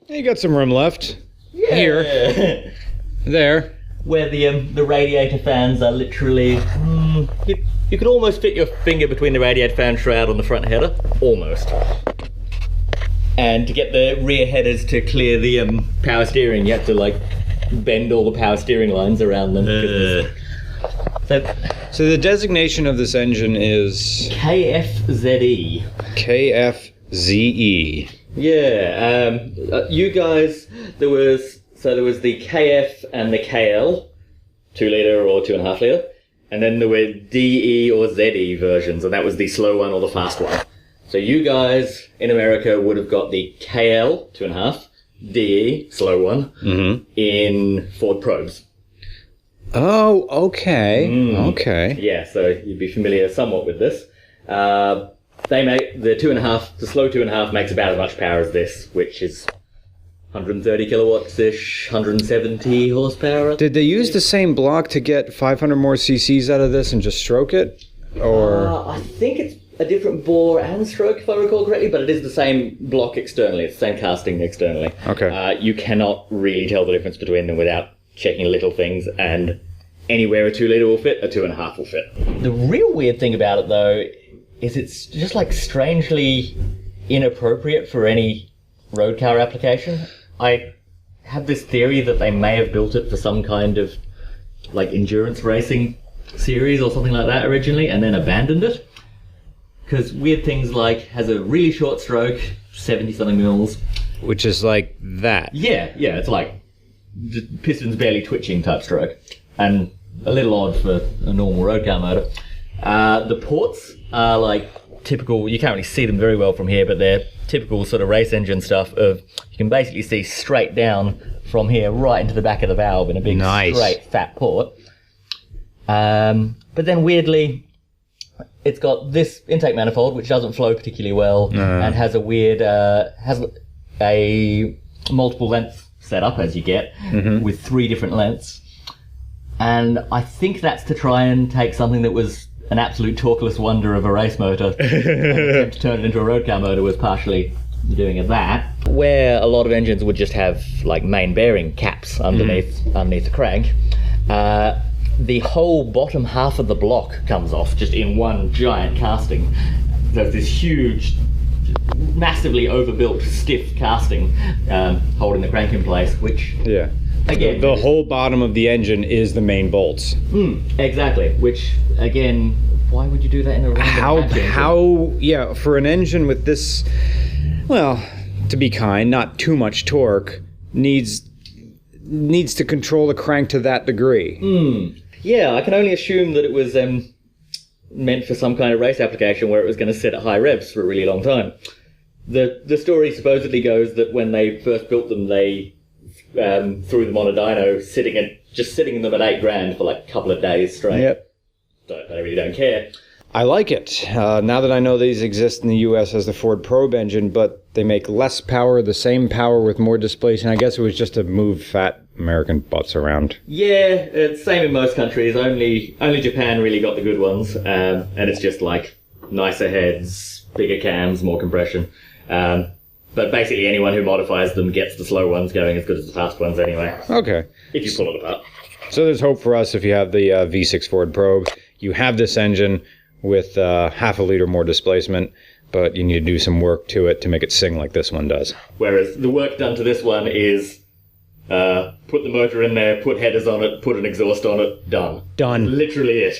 You got some room left. Yeah. Here. There. Where the radiator fans are literally... you could almost fit your finger between the radiator fan shroud on the front header. Almost. And to get the rear headers to clear the power steering, you have to like bend all the power steering lines around them. So the designation of this engine is... KFze. KFze. Yeah, you guys, there was the KF and the KL, 2 litre or 2.5 litre, and then there were DE or ZE versions, and that was the slow one or the fast one. So you guys in America would have got the KL, 2.5, DE, slow one, in Ford Probes. Oh, okay. Okay. Yeah, so you'd be familiar somewhat with this. They make the slow 2.5 makes about as much power as this, which is 130 kilowatts-ish, 170 horsepower. Did they use the same block to get 500 more cc's out of this and just stroke it? Or I think it's a different bore and stroke, if I recall correctly, but it is the same block externally. It's the same casting externally. Okay. You cannot really tell the difference between them without checking little things, and anywhere a 2 litre will fit, a 2.5 will fit. The real weird thing about it, though, is it's just like strangely inappropriate for any road car application. I have this theory that they may have built it for some kind of like endurance racing series or something like that originally and then abandoned it. Because weird things like has a really short stroke, 70 something mils. which is like that. Yeah, it's like pistons barely twitching type stroke. And a little odd for a normal road car motor. The ports are like typical, you can't really see them very well from here, but they're typical sort of race engine stuff of, you can basically see straight down from here right into the back of the valve in a big straight fat port. But then weirdly, it's got this intake manifold which doesn't flow particularly well and has a weird, has a multiple length setup as you get with 3 different lengths. And I think that's to try and take something that was an absolute talkless wonder of a race motor and to turn it into a road car motor was partially doing it that. Where a lot of engines would just have like main bearing caps underneath the crank, the whole bottom half of the block comes off just in one giant casting. There's this huge, massively overbuilt, stiff casting holding the crank in place, which... Yeah. Again, the whole bottom of the engine is the main bolts. Exactly. Which, again, why would you do that in a random how for an engine with this, well, to be kind, not too much torque, needs to control the crank to that degree. Yeah, I can only assume that it was meant for some kind of race application where it was going to sit at high revs for a really long time. The story supposedly goes that when they first built them, they threw them on a dyno, sitting in them at $8,000 for like a couple of days straight. Yep. I really don't care. I like it. Now that I know these exist in the U.S. as the Ford Probe engine, but they make less power, the same power with more displacement. I guess it was just to move fat American butts around. Yeah, it's same in most countries. Only Japan really got the good ones, and it's just like nicer heads, bigger cams, more compression. But basically anyone who modifies them gets the slow ones going as good as the fast ones anyway. Okay. If you pull it apart. So there's hope for us if you have the V6 Ford Probe. You have this engine with half a liter more displacement, but you need to do some work to it to make it sing like this one does. Whereas the work done to this one is put the motor in there, put headers on it, put an exhaust on it, done. Done. Literally it.